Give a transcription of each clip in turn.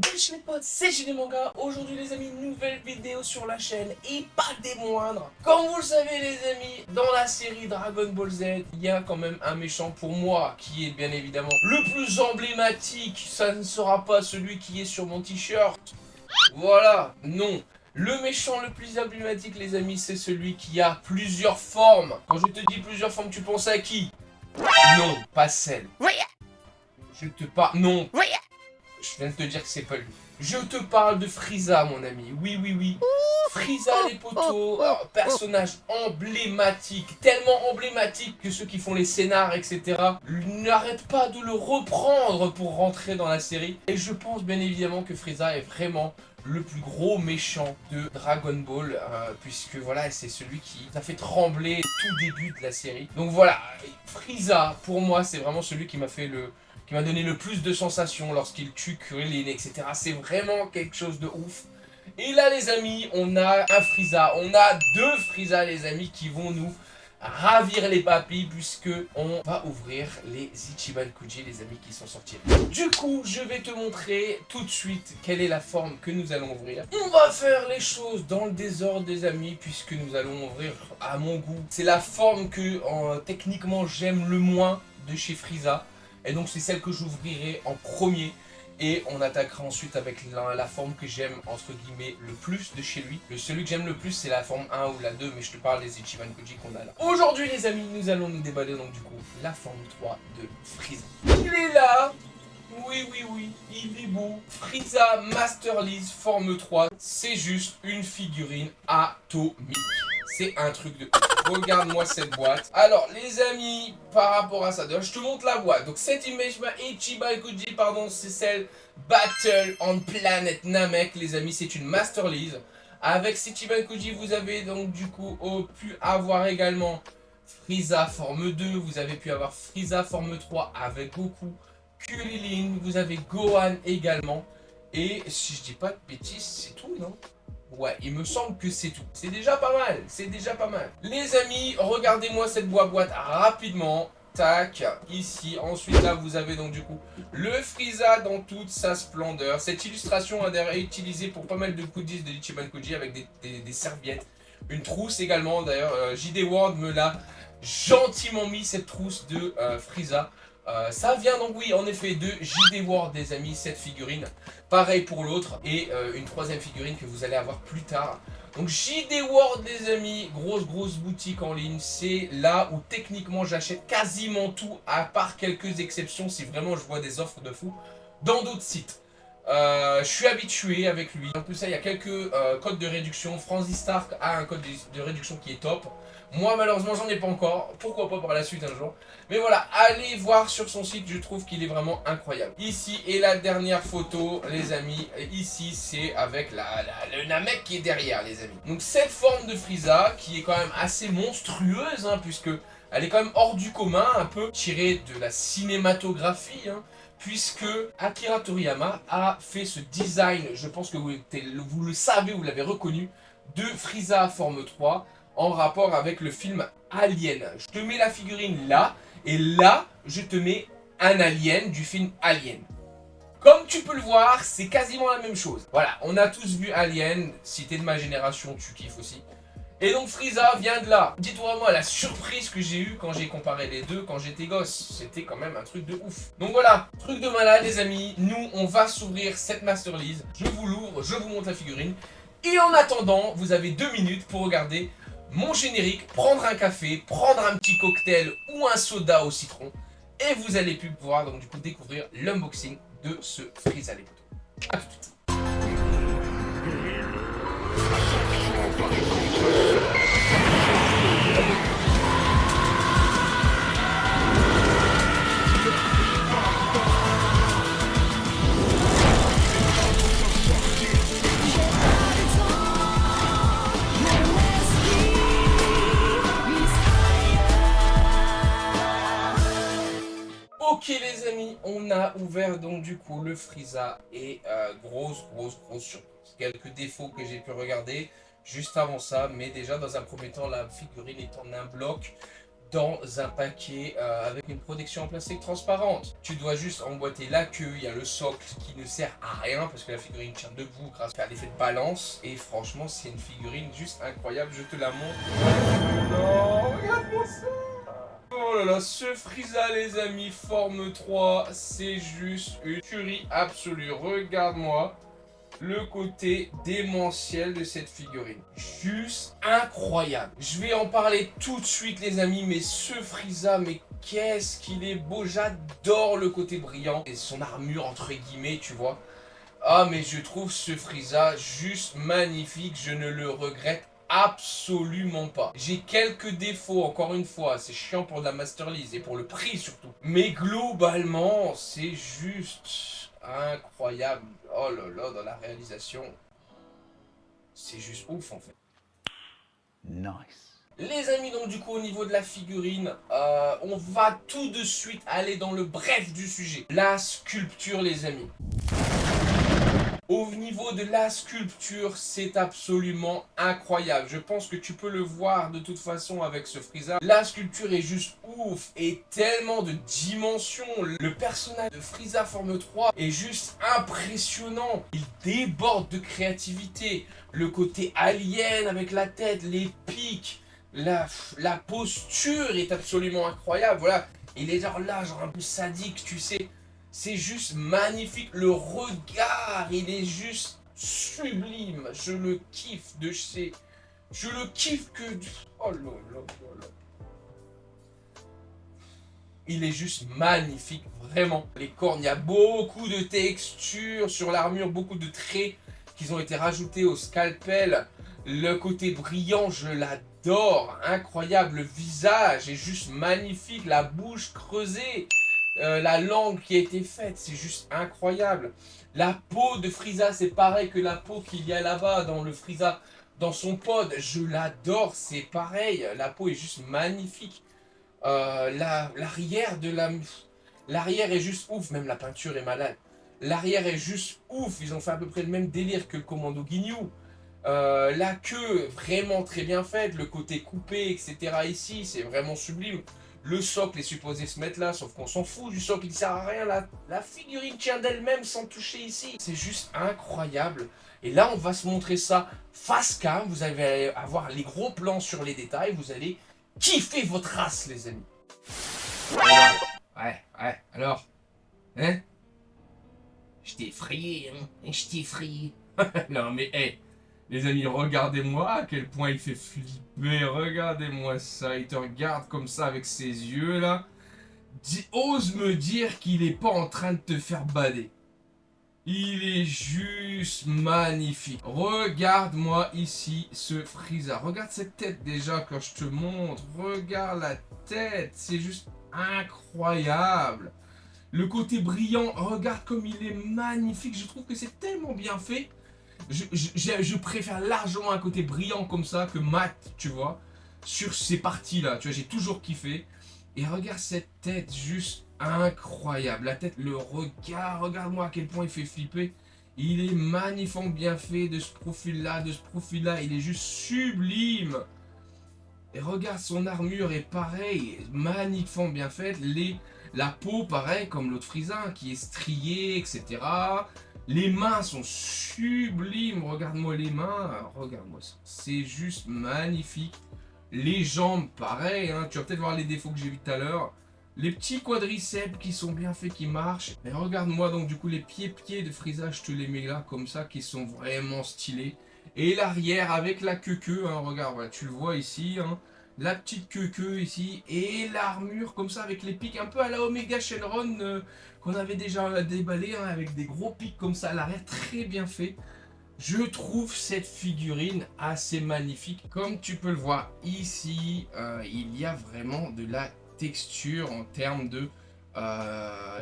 Wesh les potes, c'est JD Manga. Aujourd'hui les amis, nouvelle vidéo sur la chaîne et pas des moindres. Comme vous le savez les amis, dans la série Dragon Ball Z, il y a quand même un méchant pour moi qui est bien évidemment le plus emblématique. Ça ne sera pas celui qui est sur mon t-shirt. Voilà, non. Le méchant le plus emblématique les amis, c'est celui qui a plusieurs formes. Quand je te dis plusieurs formes, tu penses à qui? Non, pas celle. Je te parle... Non. Je viens de te dire que c'est pas lui. Je te parle de Frieza, mon ami. Oui, oui, oui. Frieza, les poteaux, personnage emblématique. Tellement emblématique que ceux qui font les scénars, etc., n'arrêtent pas de le reprendre pour rentrer dans la série. Et je pense bien évidemment que Frieza est vraiment le plus gros méchant de Dragon Ball, puisque voilà, c'est celui qui a fait trembler tout début de la série. Donc voilà, Frieza, pour moi, c'est vraiment celui qui m'a donné le plus de sensations lorsqu'il tue Krillin, etc. C'est vraiment quelque chose de ouf. Et là, les amis, on a un Frieza. On a deux Frieza, les amis, qui vont nous ravir les papilles, puisque on va ouvrir les Ichiban Kuji, les amis, qui sont sortis. Du coup, je vais te montrer tout de suite quelle est la forme que nous allons ouvrir. On va faire les choses dans le désordre, des amis, puisque nous allons ouvrir à mon goût. C'est la forme que, techniquement, j'aime le moins de chez Frieza. Et donc c'est celle que j'ouvrirai en premier. Et on attaquera ensuite avec la forme que j'aime entre guillemets le plus de chez lui. Celui que j'aime le plus c'est la forme 1 ou la 2, mais je te parle des Ichiban Kuji qu'on a là. Aujourd'hui les amis, nous allons nous déballer donc du coup la forme 3 de Frieza. Il est là. Oui, oui, oui, il est beau. Frieza Master Lease forme 3, c'est juste une figurine atomique. C'est un truc de... Regarde-moi cette boîte. Alors, les amis, par rapport à ça, je te montre la boîte. Donc, cette image, Ichiban Kuji, pardon, c'est celle Battle on Planet Namek, les amis. C'est une Master Lease. Avec cet Ichiban Kuji, vous avez donc du coup pu avoir également Frieza forme 2. Vous avez pu avoir Frieza forme 3 avec Goku. Krillin, vous avez Gohan également. Et si je dis pas de bêtises, c'est tout, non? Ouais, il me semble que c'est tout. C'est déjà pas mal, c'est déjà pas mal. Les amis, regardez-moi cette boîte rapidement. Tac, ici. Ensuite, là, vous avez donc du coup le Frieza dans toute sa splendeur. Cette illustration a d'ailleurs été utilisée pour pas mal de goodies de Ichiban Kuji avec des serviettes. Une trousse également, d'ailleurs, JD World me l'a gentiment mis, cette trousse de Frieza. Ça vient donc oui en effet de JD World des amis, cette figurine. Pareil pour l'autre et une troisième figurine que vous allez avoir plus tard. Donc JD World des amis, grosse boutique en ligne. C'est là où techniquement j'achète quasiment tout à part quelques exceptions si vraiment je vois des offres de fou dans d'autres sites. Je suis habitué avec lui. En plus ça il y a quelques codes de réduction. Franzy Stark a un code de réduction qui est top. Moi malheureusement j'en ai pas encore, pourquoi pas par la suite un jour. Mais voilà, allez voir sur son site, je trouve qu'il est vraiment incroyable. Ici est la dernière photo les amis, ici c'est avec le Namek qui est derrière les amis. Donc cette forme de Frieza qui est quand même assez monstrueuse hein, puisque elle est quand même hors du commun, un peu tirée de la cinématographie hein, puisque Akira Toriyama a fait ce design, je pense que vous le savez, vous l'avez reconnu, de Frieza forme 3 en rapport avec le film Alien. Je te mets la figurine là, et là, je te mets un alien du film Alien. Comme tu peux le voir, c'est quasiment la même chose. Voilà, on a tous vu Alien, si t'es de ma génération, tu kiffes aussi. Et donc Frieza vient de là. Dis-toi moi la surprise que j'ai eue quand j'ai comparé les deux quand j'étais gosse. C'était quand même un truc de ouf. Donc voilà, truc de malade les amis. Nous, on va s'ouvrir cette Master Lease. Je vous l'ouvre, je vous montre la figurine. Et en attendant, vous avez 2 minutes pour regarder mon générique, prendre un café, prendre un petit cocktail ou un soda au citron. Et vous allez pouvoir donc du coup découvrir l'unboxing de ce Frieza les potos. A tout de suite. Ok les amis, on a ouvert donc du coup le Frieza et grosse surprise. Quelques défauts que j'ai pu regarder juste avant ça, mais déjà dans un premier temps la figurine est en un bloc dans un paquet avec une protection en plastique transparente. Tu dois juste emboîter la queue, il y a le socle qui ne sert à rien parce que la figurine tient debout grâce à l'effet de balance. Et franchement, c'est une figurine juste incroyable, je te la montre. Non, regarde-moi ça. Oh là là, ce Frieza les amis, forme 3, c'est juste une tuerie absolue. Regarde-moi le côté démentiel de cette figurine. Juste incroyable. Je vais en parler tout de suite les amis, mais ce Frieza, mais qu'est-ce qu'il est beau. J'adore le côté brillant et son armure entre guillemets, tu vois. Ah mais je trouve ce Frieza juste magnifique, je ne le regrette absolument pas. J'ai quelques défauts, encore une fois, c'est chiant pour de la Master Lease et pour le prix surtout. Mais globalement, c'est juste incroyable. Oh là là, dans la réalisation, c'est juste ouf en fait. Nice. Les amis, donc du coup au niveau de la figurine, on va tout de suite aller dans le bref du sujet. La sculpture les amis. Au niveau de la sculpture, c'est absolument incroyable. Je pense que tu peux le voir de toute façon avec ce Frieza. La sculpture est juste ouf et tellement de dimensions. Le personnage de Frieza forme 3 est juste impressionnant. Il déborde de créativité. Le côté alien avec la tête, les pics, la posture est absolument incroyable. Voilà, il est genre là, genre un peu sadique, tu sais. C'est juste magnifique, le regard, il est juste sublime, je le kiffe de chez... Je le kiffe que... Oh là là là là. Il est juste magnifique, vraiment. Les cornes, il y a beaucoup de textures sur l'armure, beaucoup de traits qui ont été rajoutés au scalpel. Le côté brillant, je l'adore, incroyable. Le visage est juste magnifique, la bouche creusée. La langue qui a été faite, c'est juste incroyable. La peau de Frieza, c'est pareil que la peau qu'il y a là-bas dans le Frieza, dans son pod. Je l'adore, c'est pareil. La peau est juste magnifique. L'arrière de la... L'arrière est juste ouf, même la peinture est malade. L'arrière est juste ouf, ils ont fait à peu près le même délire que le Commando Ginyu. La queue, vraiment très bien faite, le côté coupé, etc. ici, c'est vraiment sublime. Le socle est supposé se mettre là, sauf qu'on s'en fout du socle, il sert à rien. La figurine tient d'elle-même sans toucher ici. C'est juste incroyable. Et là, on va se montrer ça face cam. Vous allez avoir les gros plans sur les détails. Vous allez kiffer votre race, les amis. Ouais, alors. Hein? Je t'ai effrayé, hein? Je t'ai effrayé. Non, mais, hé. Les amis, regardez-moi à quel point il fait flipper. Regardez-moi ça. Il te regarde comme ça avec ses yeux là. Ose me dire qu'il est pas en train de te faire bader. Il est juste magnifique. Regarde-moi ici ce Frieza. Regarde cette tête déjà quand je te montre. Regarde la tête. C'est juste incroyable. Le côté brillant, regarde comme il est magnifique. Je trouve que c'est tellement bien fait. Je préfère largement un côté brillant comme ça que mat, tu vois, sur ces parties-là. Tu vois, j'ai toujours kiffé. Et regarde cette tête, juste incroyable. La tête, le regard, regarde-moi à quel point il fait flipper. Il est magnifiquement bien fait de ce profil-là, Il est juste sublime. Et regarde, son armure est pareil, magnifiquement bien faite. La peau, pareil, comme l'autre Frieza, qui est striée, etc. Les mains sont sublimes. Regarde-moi les mains. Regarde-moi ça. C'est juste magnifique. Les jambes, pareil. Hein. Tu vas peut-être voir les défauts que j'ai vus tout à l'heure. Les petits quadriceps qui sont bien faits, qui marchent. Mais regarde-moi donc du coup les pieds de Frieza, je te les mets là comme ça, qui sont vraiment stylés. Et l'arrière avec la queue, hein, regarde, voilà, tu le vois ici. Hein. La petite queue ici. Et l'armure comme ça avec les pics un peu à la Omega Shenron qu'on avait déjà déballé. Hein, avec des gros pics comme ça à l'arrière, très bien fait. Je trouve cette figurine assez magnifique. Comme tu peux le voir ici, il y a vraiment de la texture en termes de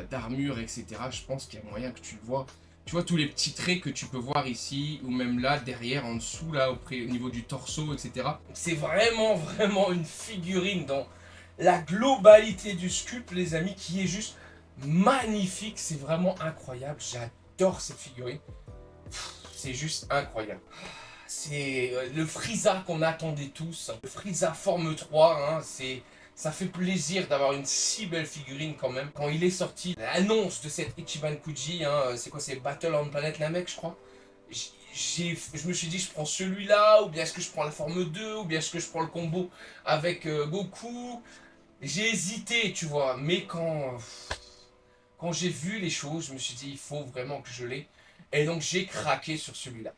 d'armure, etc. Je pense qu'il y a moyen que tu le vois. Tu vois tous les petits traits que tu peux voir ici, ou même là, derrière, en dessous, là, au niveau du torse, etc. C'est vraiment une figurine dans la globalité du sculpte, les amis, qui est juste magnifique. C'est vraiment incroyable. J'adore cette figurine. C'est juste incroyable. C'est le Frieza qu'on attendait tous. Le Frieza forme 3, hein, Ça fait plaisir d'avoir une si belle figurine quand même. Quand il est sorti, l'annonce de cette Ichiban Kuji, hein, c'est quoi, c'est Battle on Planet Namek je crois. Je me suis dit je prends celui-là, ou bien est-ce que je prends la forme 2, ou bien est-ce que je prends le combo avec Goku. J'ai hésité, tu vois, mais quand j'ai vu les choses, je me suis dit il faut vraiment que je l'ai. Et donc j'ai craqué sur celui-là.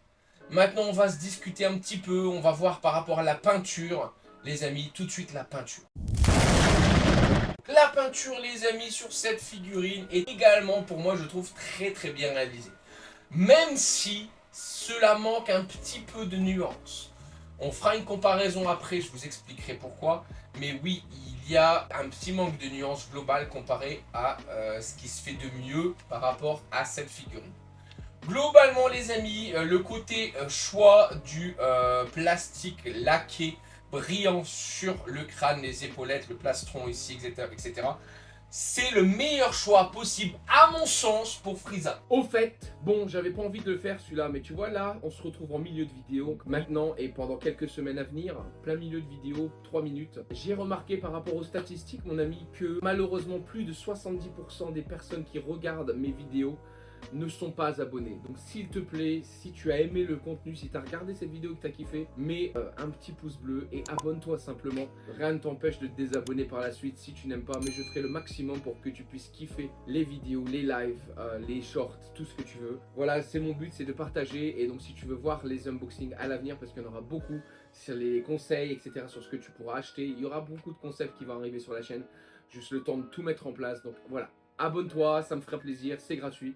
Maintenant on va se discuter un petit peu, on va voir par rapport à la peinture. Les amis, tout de suite la peinture. La peinture les amis sur cette figurine est également pour moi je trouve très bien réalisée. Même si cela manque un petit peu de nuance. On fera une comparaison après, je vous expliquerai pourquoi. Mais oui, il y a un petit manque de nuance globale comparé à ce qui se fait de mieux par rapport à cette figurine. Globalement les amis, le côté choix du plastique laqué brillant sur le crâne, les épaulettes, le plastron ici, etc. C'est le meilleur choix possible à mon sens pour Frieza. Au fait, bon, j'avais pas envie de le faire celui-là, mais tu vois là, on se retrouve en milieu de vidéo. Donc maintenant et pendant quelques semaines à venir, plein milieu de vidéo, 3 minutes. J'ai remarqué par rapport aux statistiques, mon ami, que malheureusement plus de 70% des personnes qui regardent mes vidéos ne sont pas abonnés. Donc s'il te plaît, si tu as aimé le contenu, si tu as regardé cette vidéo que tu as kiffé, mets un petit pouce bleu et abonne-toi simplement. Rien ne t'empêche de te désabonner par la suite si tu n'aimes pas, mais je ferai le maximum pour que tu puisses kiffer les vidéos, les lives, les shorts, tout ce que tu veux. Voilà, c'est mon but, c'est de partager. Et donc si tu veux voir les unboxings à l'avenir, parce qu'il y en aura beaucoup sur les conseils, etc., sur ce que tu pourras acheter, il y aura beaucoup de concepts qui vont arriver sur la chaîne. Juste le temps de tout mettre en place. Donc voilà, abonne-toi, ça me ferait plaisir, c'est gratuit.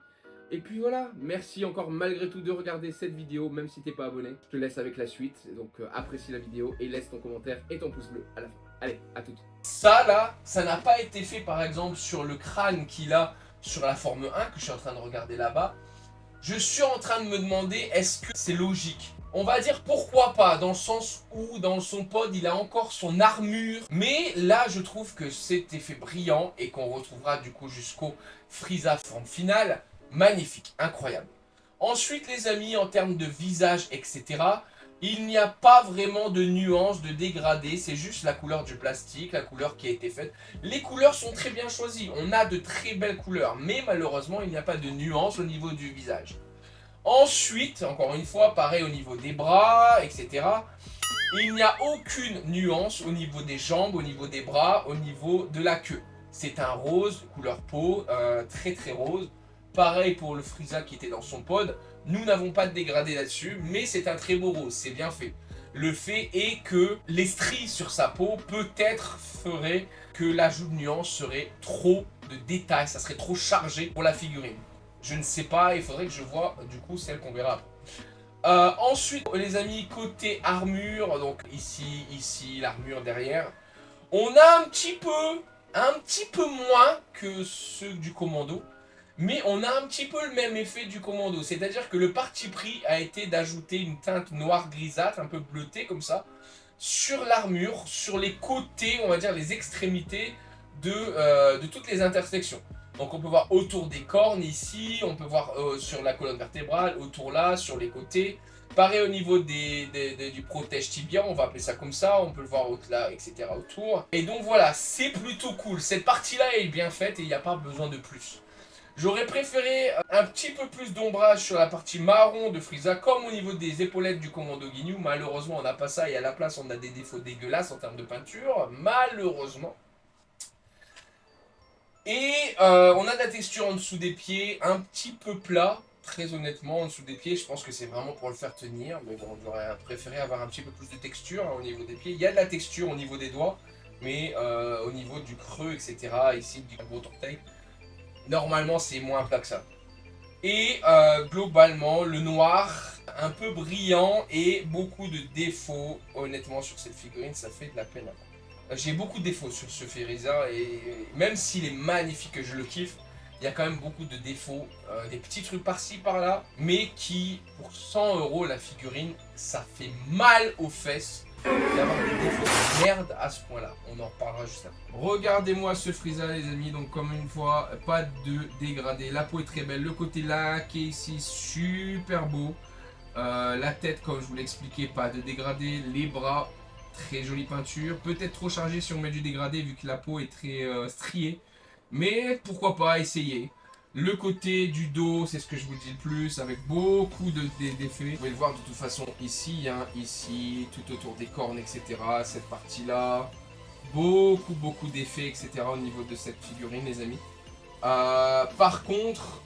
Et puis voilà, merci encore malgré tout de regarder cette vidéo, même si t'es pas abonné. Je te laisse avec la suite, donc apprécie la vidéo et laisse ton commentaire et ton pouce bleu à la fin. Allez, à toutes. Ça là, ça n'a pas été fait par exemple sur le crâne qu'il a sur la forme 1 que je suis en train de regarder là-bas. Je suis en train de me demander est-ce que c'est logique. On va dire pourquoi pas, dans le sens où dans son pod il a encore son armure. Mais là je trouve que cet effet brillant et qu'on retrouvera du coup jusqu'au Frieza forme finale. Magnifique, incroyable. Ensuite les amis, en termes de visage, etc., il n'y a pas vraiment de nuance, de dégradé, c'est juste la couleur du plastique, la couleur qui a été faite. Les couleurs sont très bien choisies, on a de très belles couleurs, mais malheureusement il n'y a pas de nuance au niveau du visage. Ensuite, encore une fois, pareil au niveau des bras, etc., il n'y a aucune nuance au niveau des jambes, au niveau des bras, au niveau de la queue. C'est un rose, couleur peau, très rose. Pareil pour le Frieza qui était dans son pod, nous n'avons pas de dégradé là-dessus, mais c'est un très beau rose, c'est bien fait. Le fait est que les stries sur sa peau peut-être ferait que l'ajout de nuance serait trop de détails, ça serait trop chargé pour la figurine. Je ne sais pas, il faudrait que je vois du coup celle qu'on verra après. Ensuite les amis, côté armure, donc ici, l'armure derrière, on a un petit peu moins que ceux du commando. Mais on a un petit peu le même effet du commando, c'est-à-dire que le parti pris a été d'ajouter une teinte noire grisâtre, un peu bleutée comme ça, sur l'armure, sur les côtés, on va dire les extrémités de toutes les intersections. Donc on peut voir autour des cornes ici, on peut voir sur la colonne vertébrale, autour là, sur les côtés. Pareil au niveau du protège tibia, on va appeler ça comme ça, on peut le voir là, etc. autour. Et donc voilà, c'est plutôt cool, cette partie-là est bien faite et il n'y a pas besoin de plus. J'aurais préféré un petit peu plus d'ombrage sur la partie marron de Frieza, comme au niveau des épaulettes du commando Ginyu. Malheureusement, on n'a pas ça et à la place, on a des défauts dégueulasses en termes de peinture. Malheureusement. Et on a de la texture en dessous des pieds, un petit peu plat. Très honnêtement, en dessous des pieds, je pense que c'est vraiment pour le faire tenir. Mais bon, j'aurais préféré avoir un petit peu plus de texture au niveau des pieds. Il y a de la texture au niveau des doigts, mais au niveau du creux, etc., ici, du gros orteil, normalement, c'est moins plat que ça. Et globalement, le noir, un peu brillant et beaucoup de défauts. Honnêtement, sur cette figurine, ça fait de la peine à voir. J'ai beaucoup de défauts sur ce Frieza et même s'il est magnifique et je le kiffe, il y a quand même beaucoup de défauts. Des petits trucs par-ci, par-là, mais qui, pour 100 € la figurine, ça fait mal aux fesses d'avoir des défauts de merde à ce point là, on en reparlera juste après. Regardez-moi ce Frieza les amis, donc comme une fois, pas de dégradé, la peau est très belle, le côté là qui est ici, super beau, la tête comme je vous l'ai expliqué, pas de dégradé, les bras, très jolie peinture. Peut-être trop chargée si on met du dégradé vu que la peau est très striée. Mais pourquoi pas essayer. Le côté du dos, c'est ce que je vous dis le plus, avec beaucoup d'effets. Vous pouvez le voir de toute façon ici, hein, ici, tout autour des cornes, etc. Cette partie-là, beaucoup d'effets, etc. au niveau de cette figurine, les amis. Par contre,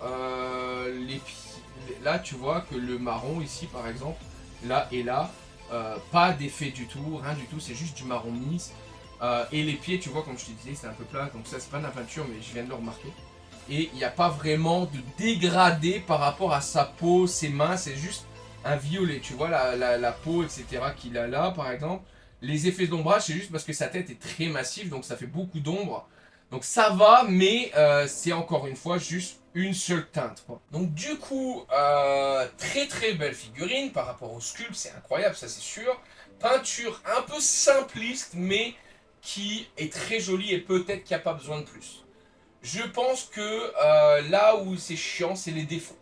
là, tu vois que le marron ici, par exemple, là et là, pas d'effet du tout, rien du tout, c'est juste du marron lisse. Et les pieds, tu vois, comme je te disais, c'est un peu plat, donc ça, c'est pas de la peinture, mais je viens de le remarquer. Et il n'y a pas vraiment de dégradé par rapport à sa peau, ses mains, c'est juste un violet. Tu vois la peau, etc. qu'il a là, par exemple. Les effets d'ombrage, c'est juste parce que sa tête est très massive, donc ça fait beaucoup d'ombre. Donc ça va, mais c'est encore une fois juste une seule teinte, quoi. Donc du coup, très belle figurine par rapport au sculpte, c'est incroyable, ça c'est sûr. Peinture un peu simpliste, mais qui est très jolie et peut-être qu'il n'y a pas besoin de plus. Je pense que là où c'est chiant, c'est les défauts.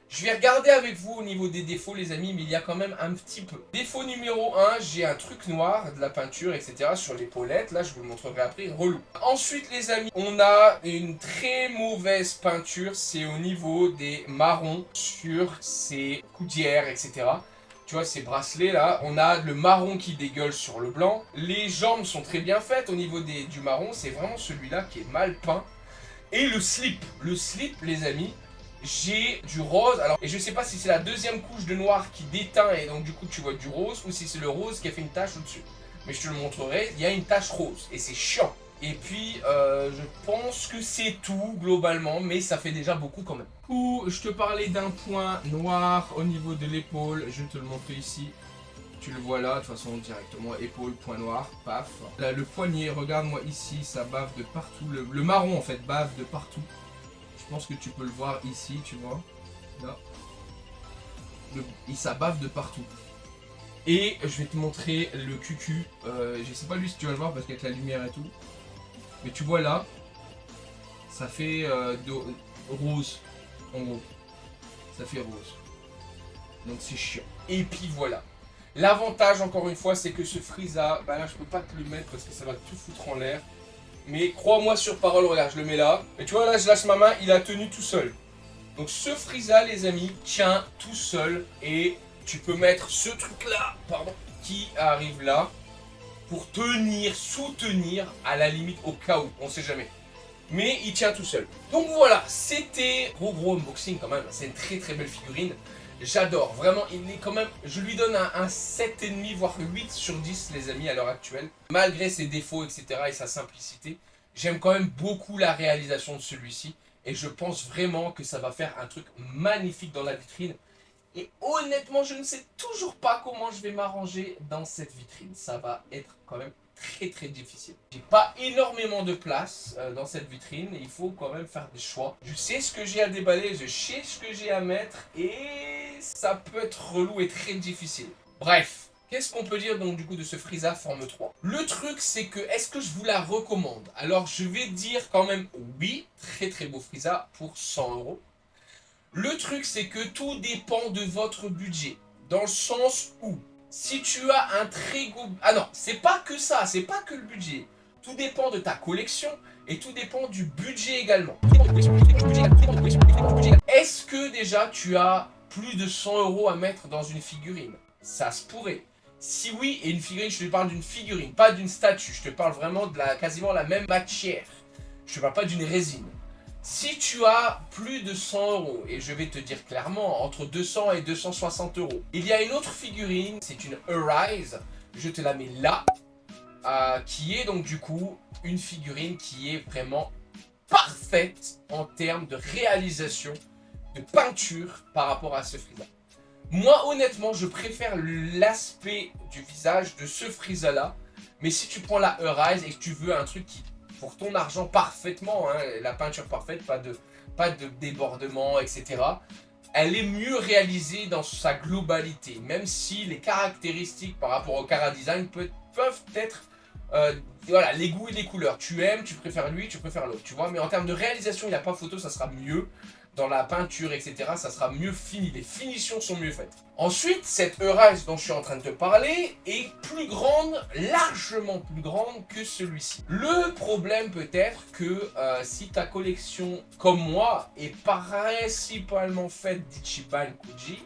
Je vais regarder avec vous au niveau des défauts, les amis, mais il y a quand même un petit peu. Défaut numéro 1, j'ai un truc noir, de la peinture, etc. sur l'épaulette. Là, je vous le montrerai après, relou. Ensuite, les amis, on a une très mauvaise peinture. C'est au niveau des marrons sur ces coudières, etc. Tu vois, ces bracelets là, on a le marron qui dégueule sur le blanc. Les jambes sont très bien faites au niveau du marron. C'est vraiment celui-là qui est mal peint. Et le slip, les amis, j'ai du rose. Alors, et je sais pas si c'est la deuxième couche de noir qui déteint et donc du coup tu vois du rose, ou si c'est le rose qui a fait une tache au-dessus. Mais je te le montrerai, il y a une tache rose et c'est chiant. Et puis, je pense que c'est tout globalement, mais ça fait déjà beaucoup quand même. Du coup, je te parlais d'un point noir au niveau de l'épaule, je vais te le montrer ici. Tu le vois là, de toute façon directement, épaule, point noir, paf. Là, le poignet, regarde-moi ici, ça bave de partout. Le marron en fait bave de partout. Je pense que tu peux le voir ici, tu vois. Là. Ça bave de partout. Et je vais te montrer le cucu. Je sais pas lui si tu vas le voir parce qu'avec la lumière et tout. Mais tu vois là, ça fait rose, en gros. Ça fait rose. Donc c'est chiant. Et puis voilà. L'avantage, encore une fois, c'est que ce Frieza, bah là, je peux pas te le mettre parce que ça va tout foutre en l'air. Mais crois-moi sur parole, regarde, je le mets là. Et tu vois, là, je lâche ma main, il a tenu tout seul. Donc ce Frieza, les amis, tient tout seul. Et tu peux mettre ce truc-là, pardon, qui arrive là, pour tenir, soutenir, à la limite, au cas où, on sait jamais. Mais il tient tout seul. Donc voilà, c'était gros unboxing quand même. C'est une très belle figurine. J'adore, vraiment, il est quand même, je lui donne un 7,5 voire 8 sur 10 les amis à l'heure actuelle. Malgré ses défauts etc et sa simplicité, j'aime quand même beaucoup la réalisation de celui-ci. Et je pense vraiment que ça va faire un truc magnifique dans la vitrine. Et honnêtement, je ne sais toujours pas comment je vais m'arranger dans cette vitrine. Ça va être quand même très difficile. J'ai pas énormément de place dans cette vitrine. Il faut quand même faire des choix. Je sais ce que j'ai à déballer, je sais ce que j'ai à mettre. Et ça peut être relou et très difficile. Bref. Qu'est-ce qu'on peut dire donc du coup de ce Frieza forme 3? Le truc c'est que, est-ce que je vous la recommande? Alors je vais dire quand même oui, très beau Frieza pour 100 €. Le truc c'est que tout dépend de votre budget. Dans le sens où, si tu as un très gros... Ah non, c'est pas que ça, c'est pas que le budget. Tout dépend de ta collection et tout dépend du budget également. Est-ce que déjà tu as plus de 100 € à mettre dans une figurine? Ça se pourrait. Si oui, et une figurine, je te parle d'une figurine, pas d'une statue. Je te parle vraiment de quasiment la même matière. Je te parle pas d'une résine. Si tu as plus de 100 €, et je vais te dire clairement, entre 200 et 260 €, il y a une autre figurine, c'est une Arise, je te la mets là, qui est donc du coup une figurine qui est vraiment parfaite en termes de réalisation, de peinture par rapport à ce Frieza. Moi honnêtement je préfère l'aspect du visage de ce Frieza là. Mais si tu prends la Arise et que tu veux un truc qui, pour ton argent parfaitement, hein, la peinture parfaite, pas de débordement etc, elle est mieux réalisée dans sa globalité. Même si les caractéristiques par rapport au Cara Design peuvent être voilà, les goûts et les couleurs. Tu aimes, tu préfères lui, tu préfères l'autre, tu vois. Mais en termes de réalisation il n'y a pas photo, ça sera mieux. dans la peinture, etc., ça sera mieux fini. Les finitions sont mieux faites. Ensuite, cette Arise dont je suis en train de te parler est plus grande, largement plus grande que celui-ci. Le problème peut-être que si ta collection, comme moi, est principalement faite d'Ichiban Kuji,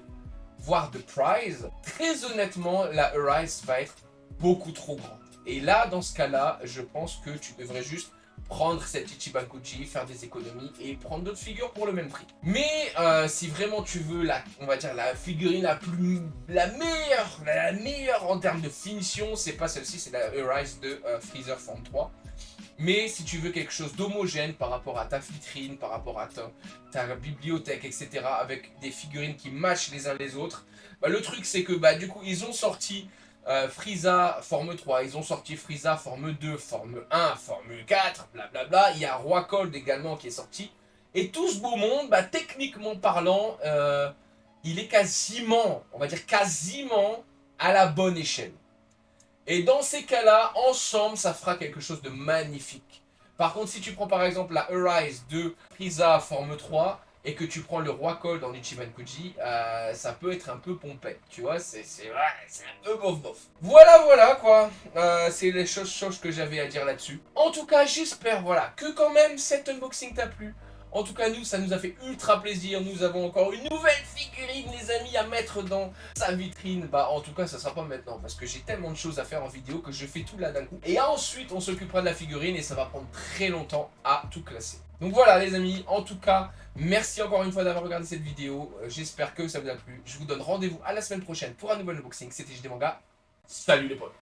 voire de Prize, très honnêtement, la Arise va être beaucoup trop grande. Et là, dans ce cas-là, je pense que tu devrais juste prendre cette Ichiban Kuji, faire des économies et prendre d'autres figures pour le même prix. Mais si vraiment tu veux on va dire la figurine la meilleure en termes de finition, c'est pas celle-ci, c'est la Arise de Freezer Form 3. Mais si tu veux quelque chose d'homogène par rapport à ta vitrine, par rapport à ta bibliothèque, etc., avec des figurines qui matchent les uns les autres, bah, le truc c'est que du coup ils ont sorti Frieza forme 3, ils ont sorti Frieza forme 2, forme 1, forme 4, blablabla. Il y a Roi Cold également qui est sorti. Et tout ce beau monde, techniquement parlant, il est quasiment, on va dire quasiment à la bonne échelle. Et dans ces cas-là, ensemble, ça fera quelque chose de magnifique. Par contre, si tu prends par exemple la Arise de Frieza forme 3 et que tu prends le Roi Cold en Ichiban Kuji, ça peut être un peu pompette, tu vois, c'est un peu bof. Voilà quoi, c'est les choses que j'avais à dire là-dessus. En tout cas, j'espère, que quand même cet unboxing t'a plu. En tout cas, ça nous a fait ultra plaisir. Nous avons encore une nouvelle figurine, les amis, à mettre dans sa vitrine. En tout cas, ça sera pas maintenant, parce que j'ai tellement de choses à faire en vidéo que je fais tout là d'un coup. Et ensuite, on s'occupera de la figurine et ça va prendre très longtemps à tout classer. Donc voilà, les amis, en tout cas, merci encore une fois d'avoir regardé cette vidéo. J'espère que ça vous a plu. Je vous donne rendez-vous à la semaine prochaine pour un nouvel unboxing. C'était JDManga. Salut les potes!